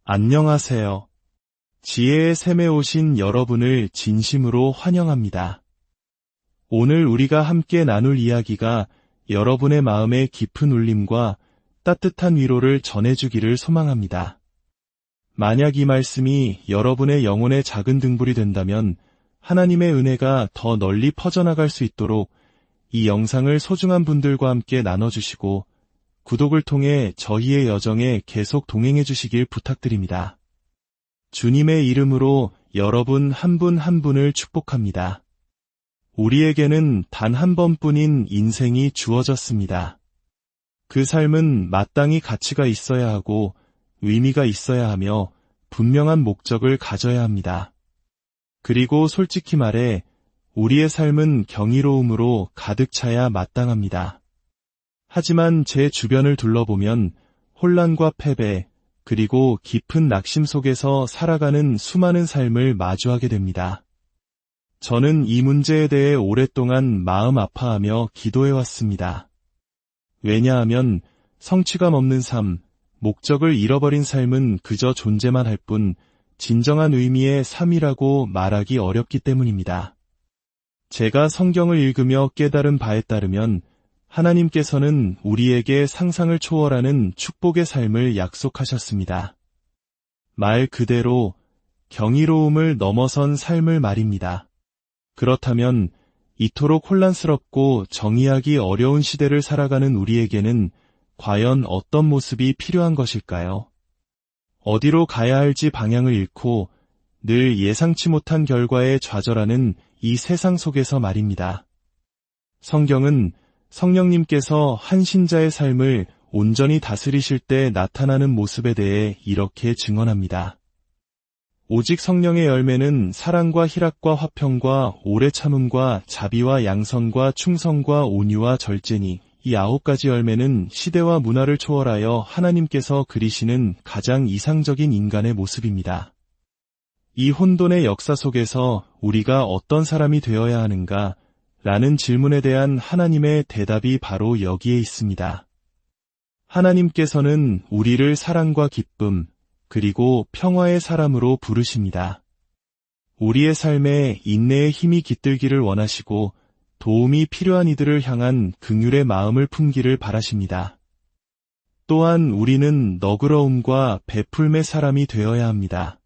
안녕하세요. 지혜의 샘에 오신 여러분을 진심으로 환영합니다. 오늘 우리가 함께 나눌 이야기가 여러분의 마음의 깊은 울림과 따뜻한 위로를 전해주기를 소망합니다. 만약 이 말씀이 여러분의 영혼의 작은 등불이 된다면 하나님의 은혜가 더 널리 퍼져나갈 수 있도록 이 영상을 소중한 분들과 함께 나눠주시고 구독을 통해 저희의 여정에 계속 동행해 주시길 부탁드립니다. 주님의 이름으로 여러분 한 분 한 분을 축복합니다. 우리에게는 단 한 번뿐인 인생이 주어졌습니다. 그 삶은 마땅히 가치가 있어야 하고 의미가 있어야 하며 분명한 목적을 가져야 합니다. 그리고 솔직히 말해 우리의 삶은 경이로움으로 가득 차야 마땅합니다. 하지만 제 주변을 둘러보면 혼란과 패배, 그리고 깊은 낙심 속에서 살아가는 수많은 삶을 마주하게 됩니다. 저는 이 문제에 대해 오랫동안 마음 아파하며 기도해왔습니다. 왜냐하면 성취감 없는 삶, 목적을 잃어버린 삶은 그저 존재만 할 뿐 진정한 의미의 삶이라고 말하기 어렵기 때문입니다. 제가 성경을 읽으며 깨달은 바에 따르면 하나님께서는 우리에게 상상을 초월하는 축복의 삶을 약속하셨습니다. 말 그대로 경이로움을 넘어선 삶을 말입니다. 그렇다면 이토록 혼란스럽고 정의하기 어려운 시대를 살아가는 우리에게는 과연 어떤 모습이 필요한 것일까요? 어디로 가야 할지 방향을 잃고 늘 예상치 못한 결과에 좌절하는 이 세상 속에서 말입니다. 성경은 성령님께서 한 신자의 삶을 온전히 다스리실 때 나타나는 모습에 대해 이렇게 증언합니다. 오직 성령의 열매는 사랑과 희락과 화평과 오래 참음과 자비와 양선과 충성과 온유와 절제니 이 9가지 열매는 시대와 문화를 초월하여 하나님께서 그리시는 가장 이상적인 인간의 모습입니다. 이 혼돈의 역사 속에서 우리가 어떤 사람이 되어야 하는가? 라는 질문에 대한 하나님의 대답이 바로 여기에 있습니다. 하나님께서는 우리를 사랑과 기쁨, 그리고 평화의 사람으로 부르십니다. 우리의 삶에 인내의 힘이 깃들기를 원하시고 도움이 필요한 이들을 향한 긍휼의 마음을 품기를 바라십니다. 또한 우리는 너그러움과 베풀매 사람이 되어야 합니다.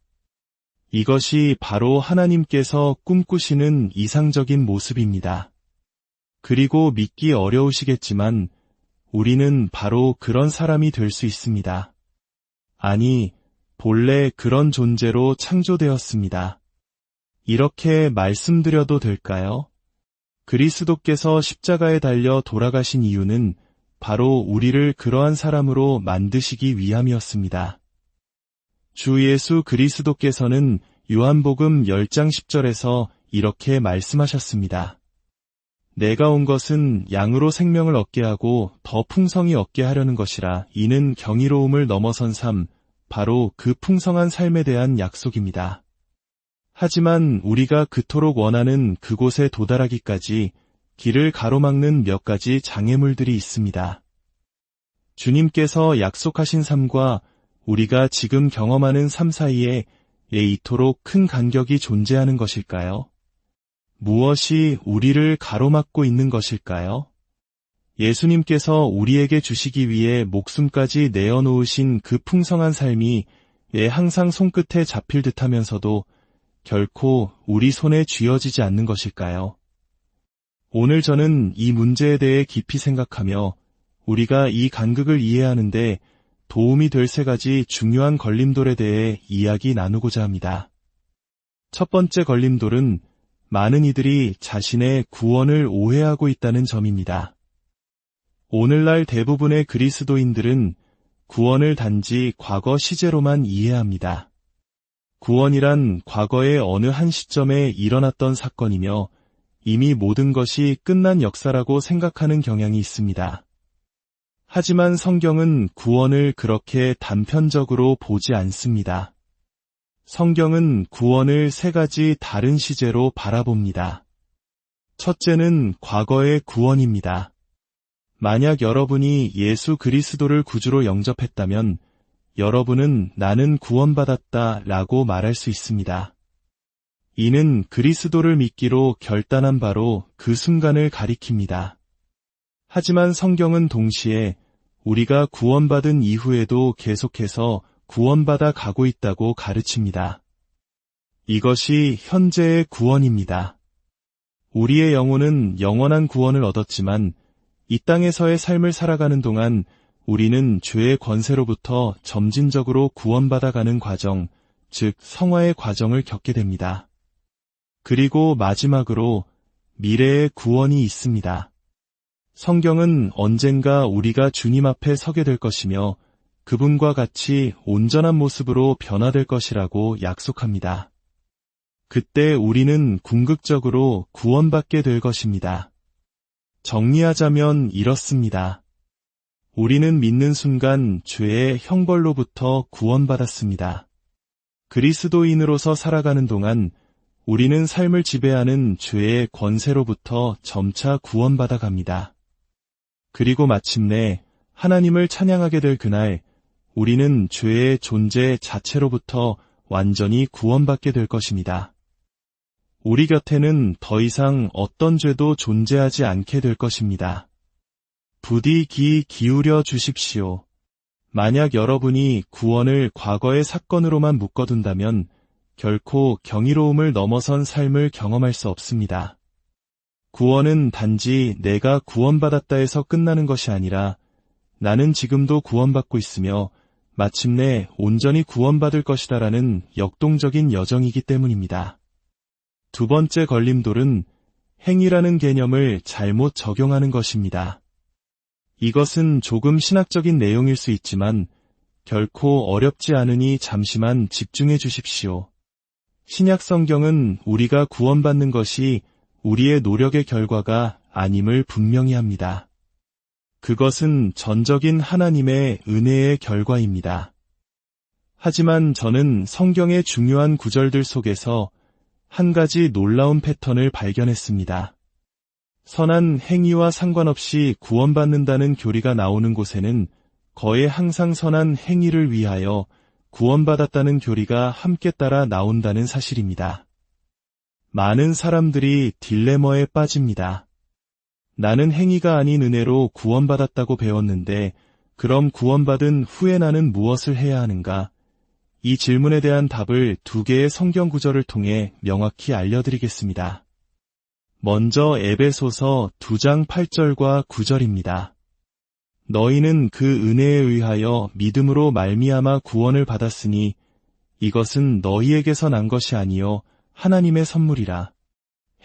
이것이 바로 하나님께서 꿈꾸시는 이상적인 모습입니다. 그리고 믿기 어려우시겠지만 우리는 바로 그런 사람이 될 수 있습니다. 아니, 본래 그런 존재로 창조되었습니다. 이렇게 말씀드려도 될까요? 그리스도께서 십자가에 달려 돌아가신 이유는 바로 우리를 그러한 사람으로 만드시기 위함이었습니다. 주 예수 그리스도께서는 요한복음 10장 10절에서 이렇게 말씀하셨습니다. 내가 온 것은 양으로 생명을 얻게 하고 더 풍성히 얻게 하려는 것이라. 이는 경이로움을 넘어선 삶, 바로 그 풍성한 삶에 대한 약속입니다. 하지만 우리가 그토록 원하는 그곳에 도달하기까지 길을 가로막는 몇 가지 장애물들이 있습니다. 주님께서 약속하신 삶과 우리가 지금 경험하는 삶 사이에 왜 이토록 큰 간격이 존재하는 것일까요? 무엇이 우리를 가로막고 있는 것일까요? 예수님께서 우리에게 주시기 위해 목숨까지 내어놓으신 그 풍성한 삶이 왜 항상 손끝에 잡힐 듯하면서도 결코 우리 손에 쥐어지지 않는 것일까요? 오늘 저는 이 문제에 대해 깊이 생각하며 우리가 이 간극을 이해하는데 도움이 될 3가지 중요한 걸림돌에 대해 이야기 나누고자 합니다. 첫 번째 걸림돌은 많은 이들이 자신의 구원을 오해하고 있다는 점입니다. 오늘날 대부분의 그리스도인들은 구원을 단지 과거 시제로만 이해합니다. 구원이란 과거의 어느 한 시점에 일어났던 사건이며 이미 모든 것이 끝난 역사라고 생각하는 경향이 있습니다. 하지만 성경은 구원을 그렇게 단편적으로 보지 않습니다. 성경은 구원을 3가지 다른 시제로 바라봅니다. 첫째는 과거의 구원입니다. 만약 여러분이 예수 그리스도를 구주로 영접했다면 여러분은 나는 구원받았다 라고 말할 수 있습니다. 이는 그리스도를 믿기로 결단한 바로 그 순간을 가리킵니다. 하지만 성경은 동시에 우리가 구원받은 이후에도 계속해서 구원받아 가고 있다고 가르칩니다. 이것이 현재의 구원입니다. 우리의 영혼은 영원한 구원을 얻었지만 이 땅에서의 삶을 살아가는 동안 우리는 죄의 권세로부터 점진적으로 구원받아가는 과정, 즉 성화의 과정을 겪게 됩니다. 그리고 마지막으로 미래의 구원이 있습니다. 성경은 언젠가 우리가 주님 앞에 서게 될 것이며 그분과 같이 온전한 모습으로 변화될 것이라고 약속합니다. 그때 우리는 궁극적으로 구원받게 될 것입니다. 정리하자면 이렇습니다. 우리는 믿는 순간 죄의 형벌로부터 구원받았습니다. 그리스도인으로서 살아가는 동안 우리는 삶을 지배하는 죄의 권세로부터 점차 구원받아 갑니다. 그리고 마침내 하나님을 찬양하게 될 그날 우리는 죄의 존재 자체로부터 완전히 구원받게 될 것입니다. 우리 곁에는 더 이상 어떤 죄도 존재하지 않게 될 것입니다. 부디 귀 기울여 주십시오. 만약 여러분이 구원을 과거의 사건으로만 묶어둔다면 결코 경이로움을 넘어선 삶을 경험할 수 없습니다. 구원은 단지 내가 구원받았다 해서 끝나는 것이 아니라 나는 지금도 구원받고 있으며 마침내 온전히 구원받을 것이다라는 역동적인 여정이기 때문입니다. 두 번째 걸림돌은 행위라는 개념을 잘못 적용하는 것입니다. 이것은 조금 신학적인 내용일 수 있지만 결코 어렵지 않으니 잠시만 집중해 주십시오. 신약 성경은 우리가 구원받는 것이 우리의 노력의 결과가 아님을 분명히 합니다. 그것은 전적인 하나님의 은혜의 결과입니다. 하지만 저는 성경의 중요한 구절들 속에서 한 가지 놀라운 패턴을 발견했습니다. 선한 행위와 상관없이 구원받는다는 교리가 나오는 곳에는 거의 항상 선한 행위를 위하여 구원받았다는 교리가 함께 따라 나온다는 사실입니다. 많은 사람들이 딜레마에 빠집니다. 나는 행위가 아닌 은혜로 구원받았다고 배웠는데 그럼 구원받은 후에 나는 무엇을 해야 하는가? 이 질문에 대한 답을 두 개의 성경 구절을 통해 명확히 알려드리겠습니다. 먼저 에베소서 2장 8절과 9절입니다. 너희는 그 은혜에 의하여 믿음으로 말미암아 구원을 받았으니 이것은 너희에게서 난 것이 아니요 하나님의 선물이라.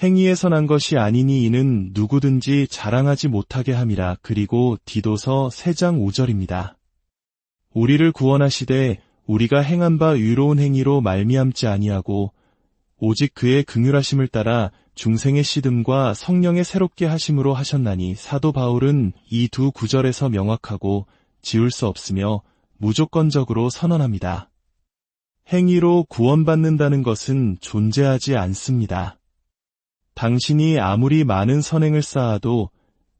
행위에서 난 것이 아니니 이는 누구든지 자랑하지 못하게 함이라. 그리고 디도서 3장 5절입니다. 우리를 구원하시되 우리가 행한 바 의로운 행위로 말미암지 아니하고 오직 그의 긍휼하심을 따라 중생의 씻음과 성령의 새롭게 하심으로 하셨나니 사도 바울은 이 두 구절에서 명확하고 지울 수 없으며 무조건적으로 선언합니다. 행위로 구원받는다는 것은 존재하지 않습니다. 당신이 아무리 많은 선행을 쌓아도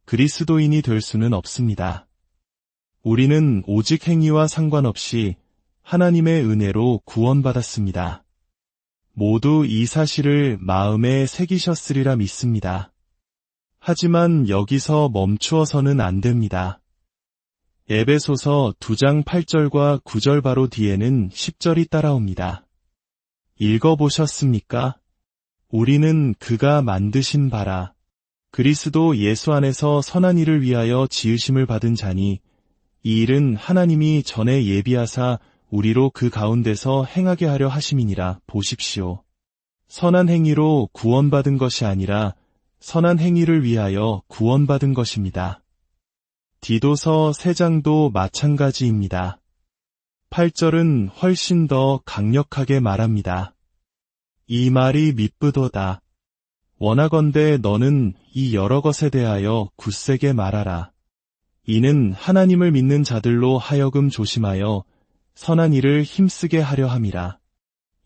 그리스도인이 될 수는 없습니다. 우리는 오직 행위와 상관없이 하나님의 은혜로 구원받았습니다. 모두 이 사실을 마음에 새기셨으리라 믿습니다. 하지만 여기서 멈추어서는 안 됩니다. 에베소서 2장 8절과 9절 바로 뒤에는 10절이 따라옵니다. 읽어보셨습니까? 우리는 그가 만드신 바라. 그리스도 예수 안에서 선한 일을 위하여 지으심을 받은 자니 이 일은 하나님이 전에 예비하사 우리로 그 가운데서 행하게 하려 하심이니라. 보십시오. 선한 행위로 구원받은 것이 아니라 선한 행위를 위하여 구원받은 것입니다. 디도서 3장도 마찬가지입니다. 8절은 훨씬 더 강력하게 말합니다. 이 말이 미쁘도다. 원하건대 너는 이 여러 것에 대하여 굳세게 말하라. 이는 하나님을 믿는 자들로 하여금 조심하여 선한 일을 힘쓰게 하려 함이라.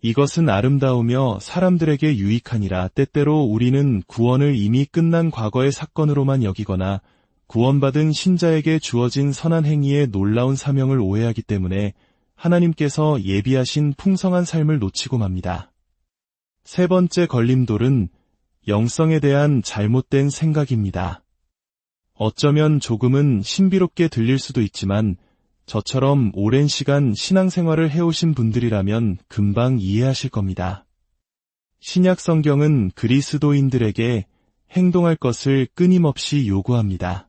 이것은 아름다우며 사람들에게 유익하니라. 때때로 우리는 구원을 이미 끝난 과거의 사건으로만 여기거나 구원받은 신자에게 주어진 선한 행위의 놀라운 사명을 오해하기 때문에 하나님께서 예비하신 풍성한 삶을 놓치고 맙니다. 세 번째 걸림돌은 영성에 대한 잘못된 생각입니다. 어쩌면 조금은 신비롭게 들릴 수도 있지만 저처럼 오랜 시간 신앙생활을 해오신 분들이라면 금방 이해하실 겁니다. 신약 성경은 그리스도인들에게 행동할 것을 끊임없이 요구합니다.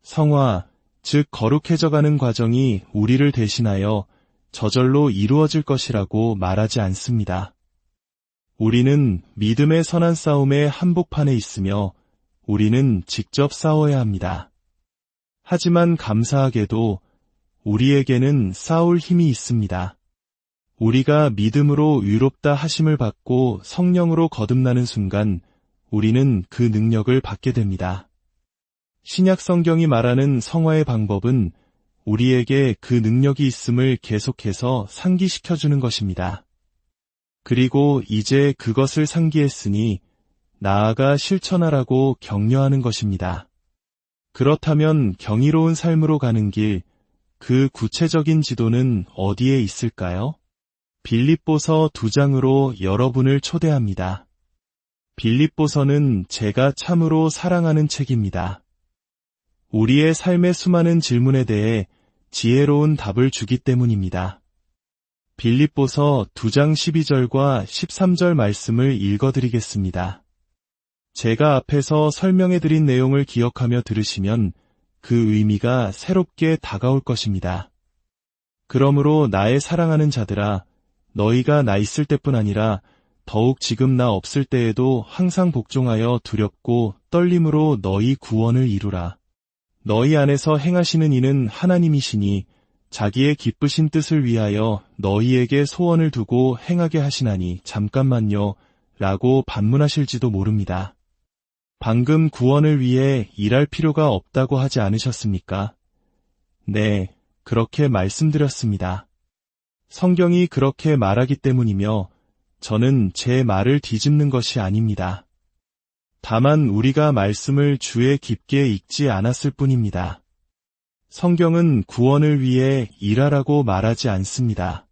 성화, 즉 거룩해져가는 과정이 우리를 대신하여 저절로 이루어질 것이라고 말하지 않습니다. 우리는 믿음의 선한 싸움의 한복판에 있으며 우리는 직접 싸워야 합니다. 하지만 감사하게도 우리에게는 싸울 힘이 있습니다. 우리가 믿음으로 위롭다 하심을 받고 성령으로 거듭나는 순간 우리는 그 능력을 받게 됩니다. 신약 성경이 말하는 성화의 방법은 우리에게 그 능력이 있음을 계속해서 상기시켜주는 것입니다. 그리고 이제 그것을 상기했으니 나아가 실천하라고 격려하는 것입니다. 그렇다면 경이로운 삶으로 가는 길, 그 구체적인 지도는 어디에 있을까요? 빌립보서 2장으로 여러분을 초대합니다. 빌립보서는 제가 참으로 사랑하는 책입니다. 우리의 삶의 수많은 질문에 대해 지혜로운 답을 주기 때문입니다. 빌립보서 2장 12절과 13절 말씀을 읽어드리겠습니다. 제가 앞에서 설명해드린 내용을 기억하며 들으시면 그 의미가 새롭게 다가올 것입니다. 그러므로 나의 사랑하는 자들아, 너희가 나 있을 때뿐 아니라 더욱 지금 나 없을 때에도 항상 복종하여 두렵고 떨림으로 너희 구원을 이루라. 너희 안에서 행하시는 이는 하나님이시니 자기의 기쁘신 뜻을 위하여 너희에게 소원을 두고 행하게 하시나니 잠깐만요 라고 반문하실지도 모릅니다. 방금 구원을 위해 일할 필요가 없다고 하지 않으셨습니까? 네, 그렇게 말씀드렸습니다. 성경이 그렇게 말하기 때문이며 저는 제 말을 뒤집는 것이 아닙니다. 다만 우리가 말씀을 주에 깊게 읽지 않았을 뿐입니다. 성경은 구원을 위해 일하라고 말하지 않습니다.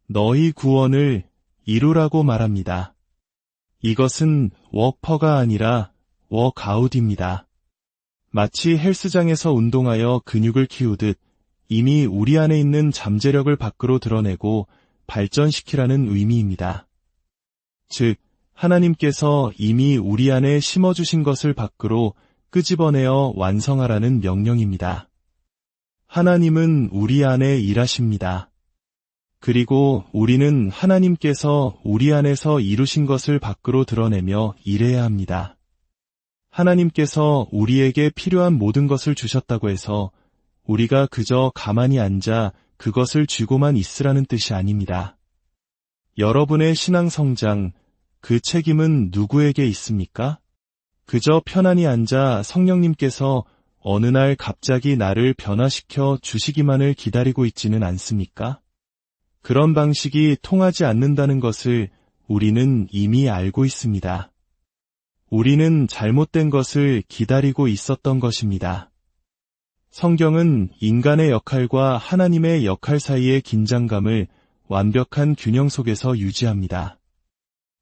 너희 구원을 이루라고 말합니다. 이것은 워커가 아니라 워크아웃입니다. 마치 헬스장에서 운동하여 근육을 키우듯 이미 우리 안에 있는 잠재력을 밖으로 드러내고 발전시키라는 의미입니다. 즉, 하나님께서 이미 우리 안에 심어주신 것을 밖으로 끄집어내어 완성하라는 명령입니다. 하나님은 우리 안에 일하십니다. 그리고 우리는 하나님께서 우리 안에서 이루신 것을 밖으로 드러내며 일해야 합니다. 하나님께서 우리에게 필요한 모든 것을 주셨다고 해서 우리가 그저 가만히 앉아 그것을 쥐고만 있으라는 뜻이 아닙니다. 여러분의 신앙 성장, 그 책임은 누구에게 있습니까? 그저 편안히 앉아 성령님께서 어느 날 갑자기 나를 변화시켜 주시기만을 기다리고 있지는 않습니까? 그런 방식이 통하지 않는다는 것을 우리는 이미 알고 있습니다. 우리는 잘못된 것을 기다리고 있었던 것입니다. 성경은 인간의 역할과 하나님의 역할 사이의 긴장감을 완벽한 균형 속에서 유지합니다.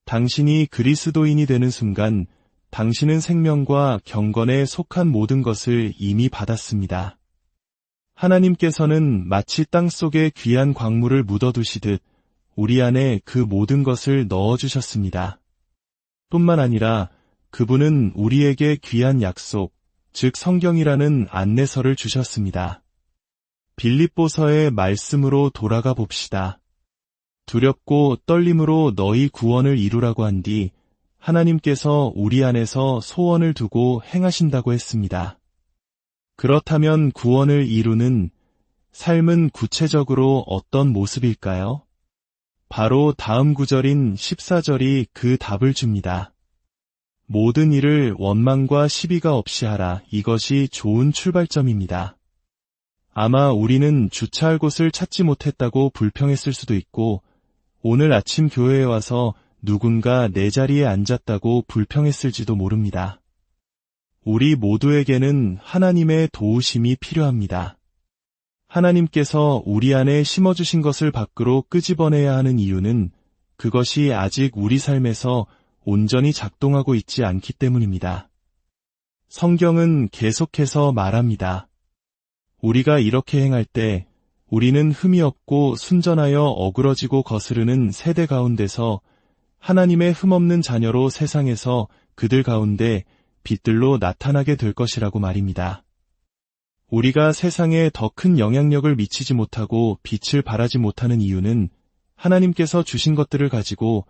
당신이 그리스도인이 되는 순간 당신은 생명과 경건에 속한 모든 것을 이미 받았습니다. 하나님께서는 마치 땅속에 귀한 광물을 묻어두시듯 우리 안에 그 모든 것을 넣어주셨습니다. 뿐만 아니라 그분은 우리에게 귀한 약속, 즉 성경이라는 안내서를 주셨습니다. 빌립보서의 말씀으로 돌아가 봅시다. 두렵고 떨림으로 너희 구원을 이루라고 한 뒤 하나님께서 우리 안에서 소원을 두고 행하신다고 했습니다. 그렇다면 구원을 이루는 삶은 구체적으로 어떤 모습일까요? 바로 다음 구절인 14절이 그 답을 줍니다. 모든 일을 원망과 시비가 없이 하라. 이것이 좋은 출발점입니다. 아마 우리는 주차할 곳을 찾지 못했다고 불평했을 수도 있고 오늘 아침 교회에 와서 누군가 내 자리에 앉았다고 불평했을지도 모릅니다. 우리 모두에게는 하나님의 도우심이 필요합니다. 하나님께서 우리 안에 심어주신 것을 밖으로 끄집어내야 하는 이유는 그것이 아직 우리 삶에서 온전히 작동하고 있지 않기 때문입니다. 성경은 계속해서 말합니다. 우리가 이렇게 행할 때 우리는 흠이 없고 순전하여 어그러지고 거스르는 세대 가운데서 하나님의 흠없는 자녀로 세상에서 그들 가운데 빛들로 나타나게 될 것이라고 말입니다. 우리가 세상에 더 큰 영향력을 미치지 못하고 빛을 발하지 못하는 이유는 하나님께서 주신 것들을 가지고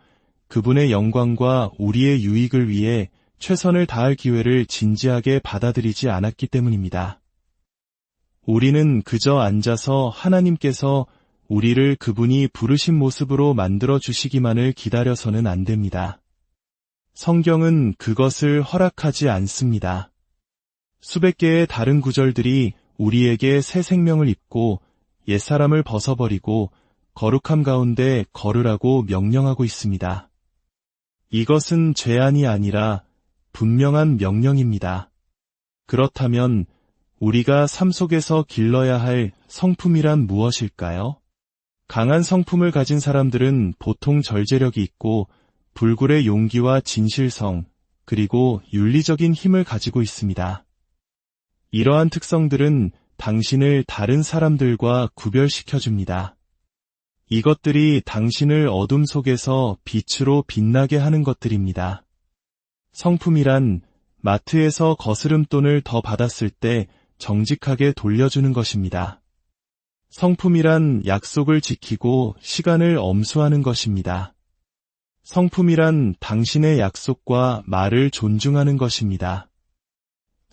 그분의 영광과 우리의 유익을 위해 최선을 다할 기회를 진지하게 받아들이지 않았기 때문입니다. 우리는 그저 앉아서 하나님께서 우리를 그분이 부르신 모습으로 만들어 주시기만을 기다려서는 안 됩니다. 성경은 그것을 허락하지 않습니다. 수백 개의 다른 구절들이 우리에게 새 생명을 입고 옛사람을 벗어버리고 거룩함 가운데 걸으라고 명령하고 있습니다. 이것은 제안이 아니라 분명한 명령입니다. 그렇다면 우리가 삶 속에서 길러야 할 성품이란 무엇일까요? 강한 성품을 가진 사람들은 보통 절제력이 있고 불굴의 용기와 진실성, 그리고 윤리적인 힘을 가지고 있습니다. 이러한 특성들은 당신을 다른 사람들과 구별시켜줍니다. 이것들이 당신을 어둠 속에서 빛으로 빛나게 하는 것들입니다. 성품이란 마트에서 거스름돈을 더 받았을 때 정직하게 돌려주는 것입니다. 성품이란 약속을 지키고 시간을 엄수하는 것입니다. 성품이란 당신의 약속과 말을 존중하는 것입니다.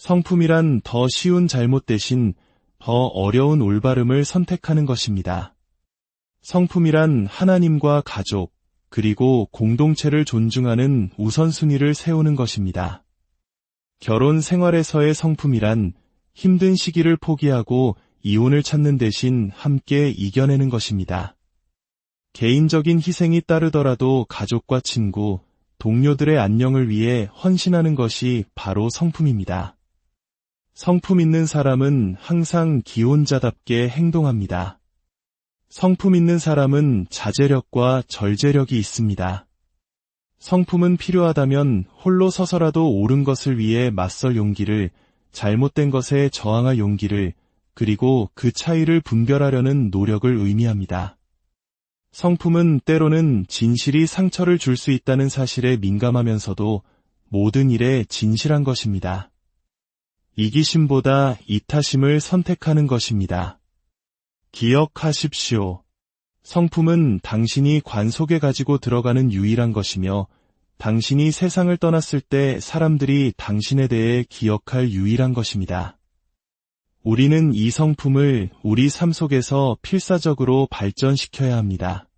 성품이란 더 쉬운 잘못 대신 더 어려운 올바름을 선택하는 것입니다. 성품이란 하나님과 가족, 그리고 공동체를 존중하는 우선순위를 세우는 것입니다. 결혼 생활에서의 성품이란 힘든 시기를 포기하고 이혼을 찾는 대신 함께 이겨내는 것입니다. 개인적인 희생이 따르더라도 가족과 친구, 동료들의 안녕을 위해 헌신하는 것이 바로 성품입니다. 성품 있는 사람은 항상 기혼자답게 행동합니다. 성품 있는 사람은 자제력과 절제력이 있습니다. 성품은 필요하다면 홀로 서서라도 옳은 것을 위해 맞설 용기를, 잘못된 것에 저항할 용기를, 그리고 그 차이를 분별하려는 노력을 의미합니다. 성품은 때로는 진실이 상처를 줄 수 있다는 사실에 민감하면서도 모든 일에 진실한 것입니다. 이기심보다 이타심을 선택하는 것입니다. 기억하십시오. 성품은 당신이 관 속에 가지고 들어가는 유일한 것이며 당신이 세상을 떠났을 때 사람들이 당신에 대해 기억할 유일한 것입니다. 우리는 이 성품을 우리 삶 속에서 필사적으로 발전시켜야 합니다.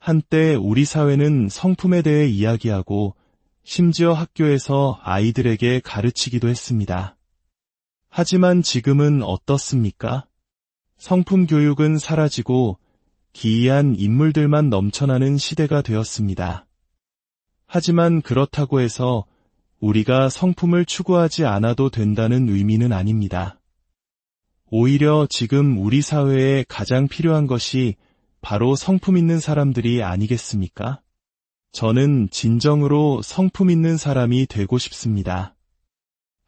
한때 우리 사회는 성품에 대해 이야기하고 심지어 학교에서 아이들에게 가르치기도 했습니다. 하지만 지금은 어떻습니까? 성품 교육은 사라지고 기이한 인물들만 넘쳐나는 시대가 되었습니다. 하지만 그렇다고 해서 우리가 성품을 추구하지 않아도 된다는 의미는 아닙니다. 오히려 지금 우리 사회에 가장 필요한 것이 바로 성품 있는 사람들이 아니겠습니까? 저는 진정으로 성품 있는 사람이 되고 싶습니다.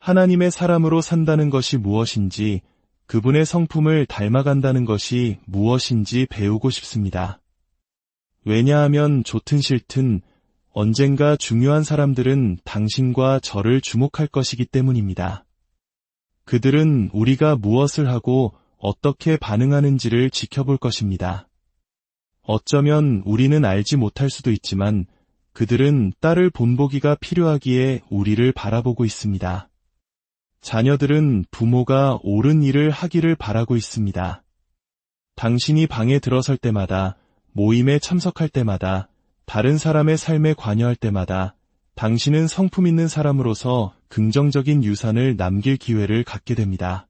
하나님의 사람으로 산다는 것이 무엇인지, 그분의 성품을 닮아간다는 것이 무엇인지 배우고 싶습니다. 왜냐하면 좋든 싫든 언젠가 중요한 사람들은 당신과 저를 주목할 것이기 때문입니다. 그들은 우리가 무엇을 하고 어떻게 반응하는지를 지켜볼 것입니다. 어쩌면 우리는 알지 못할 수도 있지만 그들은 딸을 본보기가 필요하기에 우리를 바라보고 있습니다. 자녀들은 부모가 옳은 일을 하기를 바라고 있습니다. 당신이 방에 들어설 때마다, 모임에 참석할 때마다, 다른 사람의 삶에 관여할 때마다 당신은 성품 있는 사람으로서 긍정적인 유산을 남길 기회를 갖게 됩니다.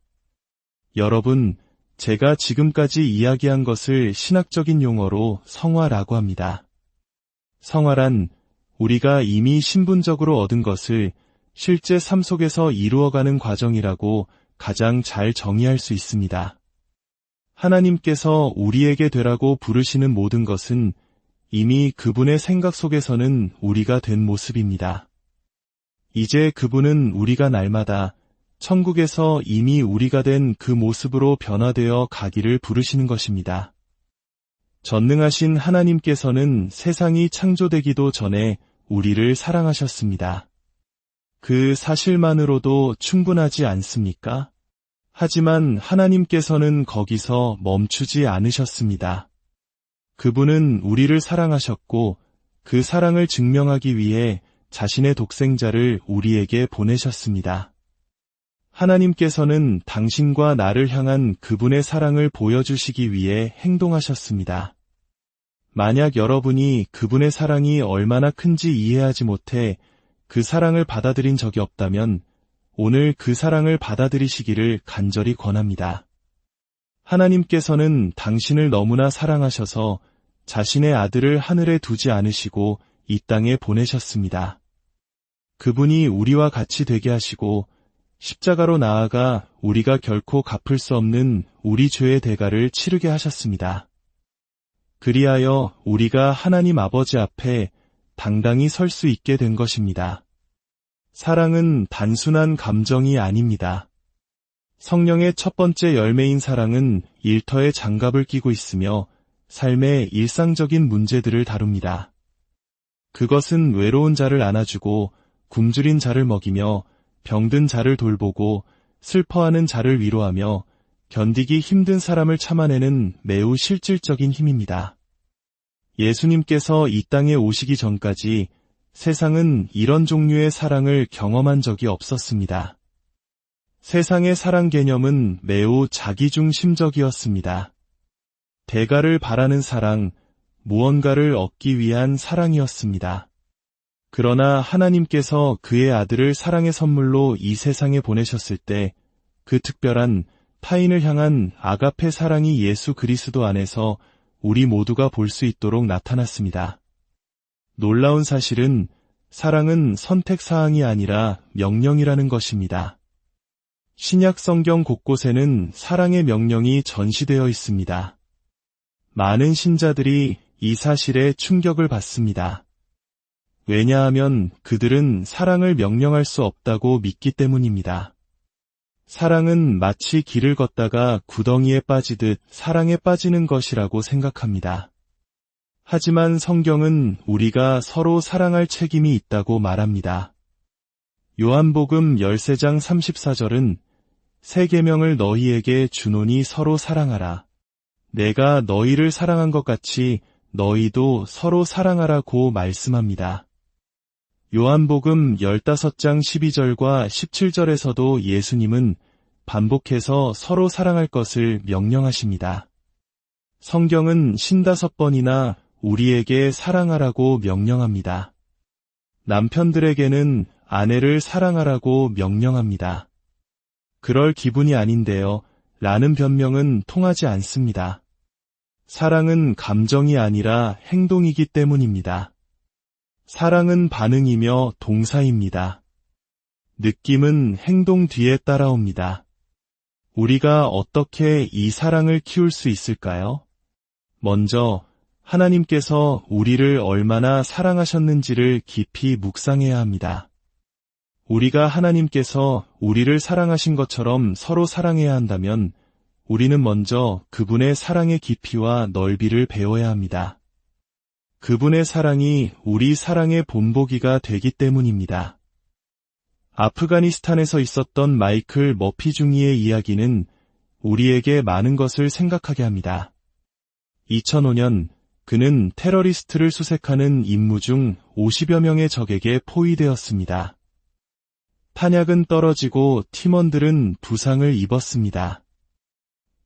여러분, 제가 지금까지 이야기한 것을 신학적인 용어로 성화라고 합니다. 성화란 우리가 이미 신분적으로 얻은 것을 실제 삶 속에서 이루어가는 과정이라고 가장 잘 정의할 수 있습니다. 하나님께서 우리에게 되라고 부르시는 모든 것은 이미 그분의 생각 속에서는 우리가 된 모습입니다. 이제 그분은 우리가 날마다 천국에서 이미 우리가 된 그 모습으로 변화되어 가기를 부르시는 것입니다. 전능하신 하나님께서는 세상이 창조되기도 전에 우리를 사랑하셨습니다. 그 사실만으로도 충분하지 않습니까? 하지만 하나님께서는 거기서 멈추지 않으셨습니다. 그분은 우리를 사랑하셨고 그 사랑을 증명하기 위해 자신의 독생자를 우리에게 보내셨습니다. 하나님께서는 당신과 나를 향한 그분의 사랑을 보여주시기 위해 행동하셨습니다. 만약 여러분이 그분의 사랑이 얼마나 큰지 이해하지 못해 그 사랑을 받아들인 적이 없다면 오늘 그 사랑을 받아들이시기를 간절히 권합니다. 하나님께서는 당신을 너무나 사랑하셔서 자신의 아들을 하늘에 두지 않으시고 이 땅에 보내셨습니다. 그분이 우리와 같이 되게 하시고 십자가로 나아가 우리가 결코 갚을 수 없는 우리 죄의 대가를 치르게 하셨습니다. 그리하여 우리가 하나님 아버지 앞에 당당히 설 수 있게 된 것입니다. 사랑은 단순한 감정이 아닙니다. 성령의 첫 번째 열매인 사랑은 일터에 장갑을 끼고 있으며 삶의 일상적인 문제들을 다룹니다. 그것은 외로운 자를 안아주고 굶주린 자를 먹이며 병든 자를 돌보고 슬퍼하는 자를 위로하며 견디기 힘든 사람을 참아내는 매우 실질적인 힘입니다. 예수님께서 이 땅에 오시기 전까지 세상은 이런 종류의 사랑을 경험한 적이 없었습니다. 세상의 사랑 개념은 매우 자기중심적이었습니다. 대가를 바라는 사랑, 무언가를 얻기 위한 사랑이었습니다. 그러나 하나님께서 그의 아들을 사랑의 선물로 이 세상에 보내셨을 때 그 특별한 타인을 향한 아가페 사랑이 예수 그리스도 안에서 우리 모두가 볼 수 있도록 나타났습니다. 놀라운 사실은 사랑은 선택사항이 아니라 명령이라는 것입니다. 신약 성경 곳곳에는 사랑의 명령이 전시되어 있습니다. 많은 신자들이 이 사실에 충격을 받습니다. 왜냐하면 그들은 사랑을 명령할 수 없다고 믿기 때문입니다. 사랑은 마치 길을 걷다가 구덩이에 빠지듯 사랑에 빠지는 것이라고 생각합니다. 하지만 성경은 우리가 서로 사랑할 책임이 있다고 말합니다. 요한복음 13장 34절은 새 계명을 너희에게 주노니 서로 사랑하라. 내가 너희를 사랑한 것 같이 너희도 서로 사랑하라고 말씀합니다. 요한복음 15장 12절과 17절에서도 예수님은 반복해서 서로 사랑할 것을 명령하십니다. 성경은 55번이나 우리에게 사랑하라고 명령합니다. 남편들에게는 아내를 사랑하라고 명령합니다. 그럴 기분이 아닌데요. 라는 변명은 통하지 않습니다. 사랑은 감정이 아니라 행동이기 때문입니다. 사랑은 반응이며 동사입니다. 느낌은 행동 뒤에 따라옵니다. 우리가 어떻게 이 사랑을 키울 수 있을까요? 먼저 하나님께서 우리를 얼마나 사랑하셨는지를 깊이 묵상해야 합니다. 우리가 하나님께서 우리를 사랑하신 것처럼 서로 사랑해야 한다면 우리는 먼저 그분의 사랑의 깊이와 넓이를 배워야 합니다. 그분의 사랑이 우리 사랑의 본보기가 되기 때문입니다. 아프가니스탄에서 있었던 마이클 머피 중이의 이야기는 우리에게 많은 것을 생각하게 합니다. 2005년 그는 테러리스트를 수색하는 임무 중 50여 명의 적에게 포위되었습니다. 탄약은 떨어지고 팀원들은 부상을 입었습니다.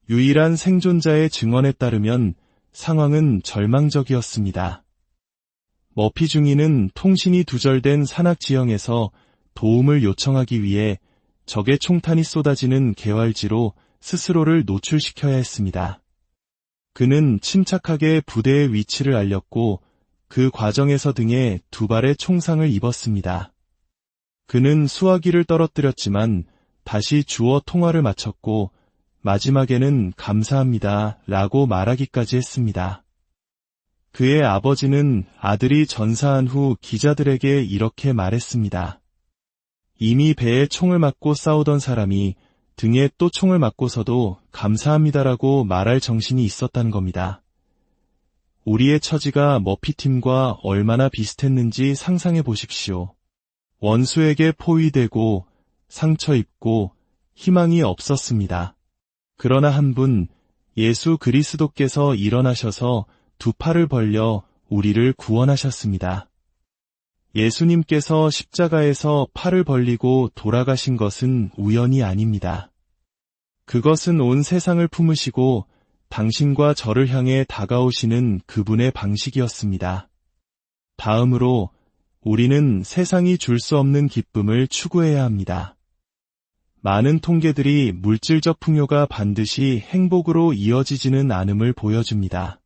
유일한 생존자의 증언에 따르면 상황은 절망적이었습니다. 머피 중위는 통신이 두절된 산악 지형에서 도움을 요청하기 위해 적의 총탄이 쏟아지는 개활지로 스스로를 노출시켜야 했습니다. 그는 침착하게 부대의 위치를 알렸고 그 과정에서 등에 2발의 총상을 입었습니다. 그는 수화기를 떨어뜨렸지만 다시 주워 통화를 마쳤고 마지막에는 감사합니다 라고 말하기까지 했습니다. 그의 아버지는 아들이 전사한 후 기자들에게 이렇게 말했습니다. 이미 배에 총을 맞고 싸우던 사람이 등에 또 총을 맞고서도 감사합니다라고 말할 정신이 있었다는 겁니다. 우리의 처지가 머피팀과 얼마나 비슷했는지 상상해 보십시오. 원수에게 포위되고 상처 입고 희망이 없었습니다. 그러나 한 분, 예수 그리스도께서 일어나셔서 두 팔을 벌려 우리를 구원하셨습니다. 예수님께서 십자가에서 팔을 벌리고 돌아가신 것은 우연이 아닙니다. 그것은 온 세상을 품으시고 당신과 저를 향해 다가오시는 그분의 방식이었습니다. 다음으로 우리는 세상이 줄 수 없는 기쁨을 추구해야 합니다. 많은 통계들이 물질적 풍요가 반드시 행복으로 이어지지는 않음을 보여줍니다.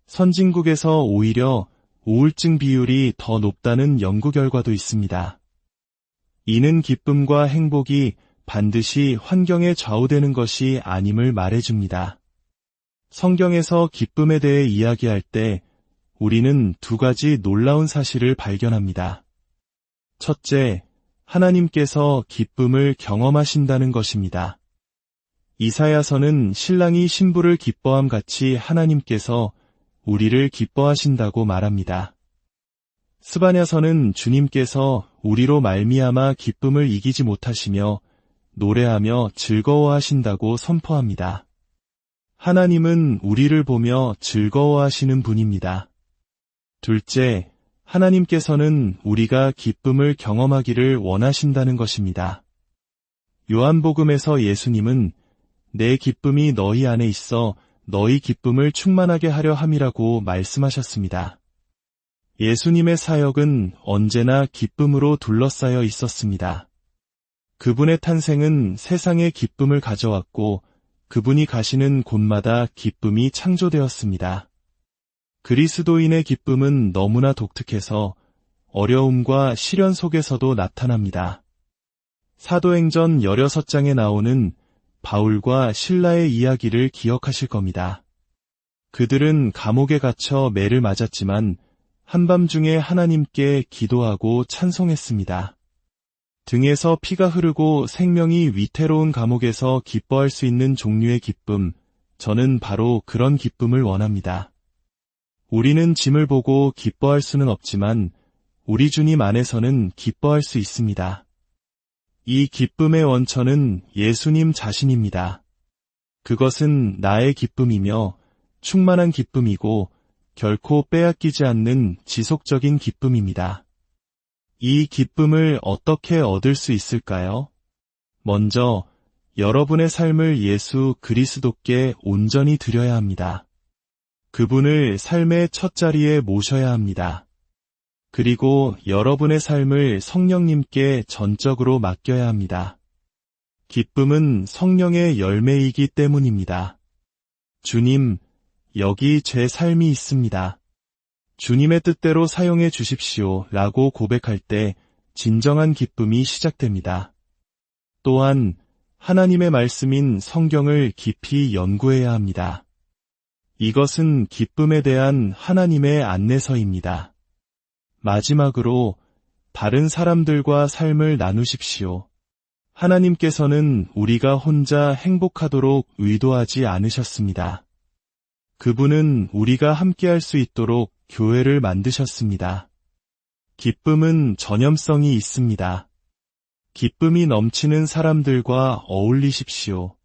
선진국에서 오히려 우울증 비율이 더 높다는 연구 결과도 있습니다. 이는 기쁨과 행복이 반드시 환경에 좌우되는 것이 아님을 말해줍니다. 성경에서 기쁨에 대해 이야기할 때 우리는 두 가지 놀라운 사실을 발견합니다. 첫째, 하나님께서 기쁨을 경험하신다는 것입니다. 이사야서는 신랑이 신부를 기뻐함 같이 하나님께서 우리를 기뻐하신다고 말합니다. 스바냐서는 주님께서 우리로 말미암아 기쁨을 이기지 못하시며 노래하며 즐거워하신다고 선포합니다. 하나님은 우리를 보며 즐거워하시는 분입니다. 둘째, 하나님께서는 우리가 기쁨을 경험하기를 원하신다는 것입니다. 요한복음에서 예수님은 내 기쁨이 너희 안에 있어 너희 기쁨을 충만하게 하려 함이라고 말씀하셨습니다. 예수님의 사역은 언제나 기쁨으로 둘러싸여 있었습니다. 그분의 탄생은 세상에 기쁨을 가져왔고 그분이 가시는 곳마다 기쁨이 창조되었습니다. 그리스도인의 기쁨은 너무나 독특해서 어려움과 시련 속에서도 나타납니다. 사도행전 16장에 나오는 바울과 실라의 이야기를 기억하실 겁니다. 그들은 감옥에 갇혀 매를 맞았지만 한밤중에 하나님께 기도하고 찬송했습니다. 등에서 피가 흐르고 생명이 위태로운 감옥에서 기뻐할 수 있는 종류의 기쁨, 저는 바로 그런 기쁨을 원합니다. 우리는 짐을 보고 기뻐할 수는 없지만 우리 주님 안에서는 기뻐할 수 있습니다. 이 기쁨의 원천은 예수님 자신입니다. 그것은 나의 기쁨이며 충만한 기쁨이고 결코 빼앗기지 않는 지속적인 기쁨입니다. 이 기쁨을 어떻게 얻을 수 있을까요? 먼저 여러분의 삶을 예수 그리스도께 온전히 드려야 합니다. 그분을 삶의 첫 자리에 모셔야 합니다. 그리고 여러분의 삶을 성령님께 전적으로 맡겨야 합니다. 기쁨은 성령의 열매이기 때문입니다. 주님, 여기 제 삶이 있습니다. 주님의 뜻대로 사용해 주십시오 라고 고백할 때 진정한 기쁨이 시작됩니다. 또한 하나님의 말씀인 성경을 깊이 연구해야 합니다. 이것은 기쁨에 대한 하나님의 안내서입니다. 마지막으로 다른 사람들과 삶을 나누십시오. 하나님께서는 우리가 혼자 행복하도록 의도하지 않으셨습니다. 그분은 우리가 함께할 수 있도록 교회를 만드셨습니다. 기쁨은 전염성이 있습니다. 기쁨이 넘치는 사람들과 어울리십시오.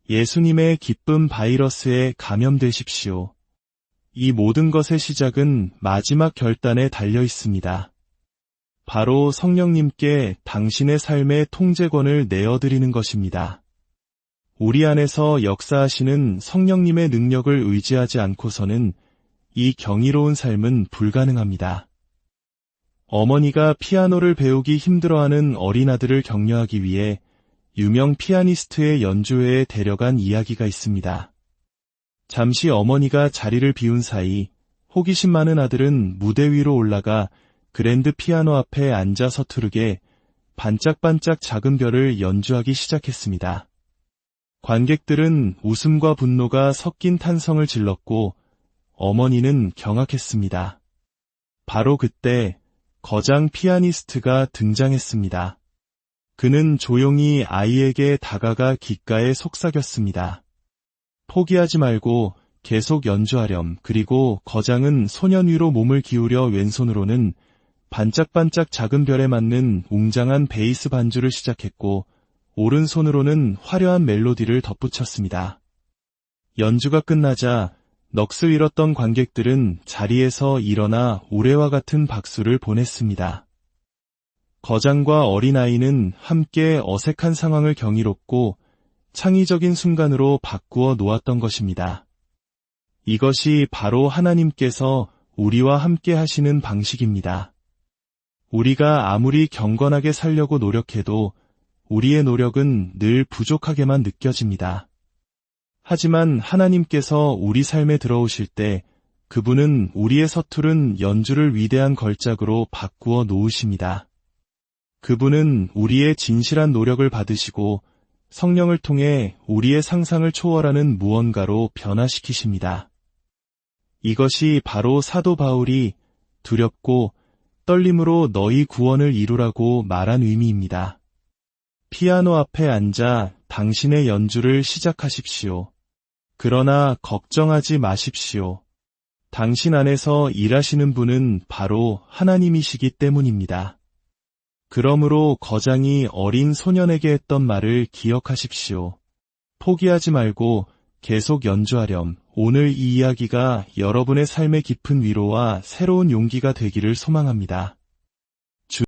예수님의 기쁨 바이러스에 감염되십시오. 이 모든 것의 시작은 마지막 결단에 달려 있습니다. 바로 성령님께 당신의 삶의 통제권을 내어드리는 것입니다. 우리 안에서 역사하시는 성령님의 능력을 의지하지 않고서는 이 경이로운 삶은 불가능합니다. 어머니가 피아노를 배우기 힘들어하는 어린아들을 격려하기 위해 유명 피아니스트의 연주회에 데려간 이야기가 있습니다. 잠시 어머니가 자리를 비운 사이 호기심 많은 아들은 무대 위로 올라가 그랜드 피아노 앞에 앉아 서투르게 반짝반짝 작은 별을 연주하기 시작했습니다. 관객들은 웃음과 분노가 섞인 탄성을 질렀고 어머니는 경악했습니다. 바로 그때 거장 피아니스트가 등장했습니다. 그는 조용히 아이에게 다가가 귓가에 속삭였습니다. 포기하지 말고 계속 연주하렴. 그리고 거장은 소년 위로 몸을 기울여 왼손으로는 반짝반짝 작은 별에 맞는 웅장한 베이스 반주를 시작했고 오른손으로는 화려한 멜로디를 덧붙였습니다. 연주가 끝나자 넋을 잃었던 관객들은 자리에서 일어나 우레와 같은 박수를 보냈습니다. 거장과 어린아이는 함께 어색한 상황을 경이롭고 창의적인 순간으로 바꾸어 놓았던 것입니다. 이것이 바로 하나님께서 우리와 함께 하시는 방식입니다. 우리가 아무리 경건하게 살려고 노력해도 우리의 노력은 늘 부족하게만 느껴집니다. 하지만 하나님께서 우리 삶에 들어오실 때 그분은 우리의 서투른 연주를 위대한 걸작으로 바꾸어 놓으십니다. 그분은 우리의 진실한 노력을 받으시고 성령을 통해 우리의 상상을 초월하는 무언가로 변화시키십니다. 이것이 바로 사도 바울이 두렵고 떨림으로 너희 구원을 이루라고 말한 의미입니다. 피아노 앞에 앉아 당신의 연주를 시작하십시오. 그러나 걱정하지 마십시오. 당신 안에서 일하시는 분은 바로 하나님이시기 때문입니다. 그러므로 거장이 어린 소년에게 했던 말을 기억하십시오. 포기하지 말고 계속 연주하렴. 오늘 이 이야기가 여러분의 삶의 깊은 위로와 새로운 용기가 되기를 소망합니다.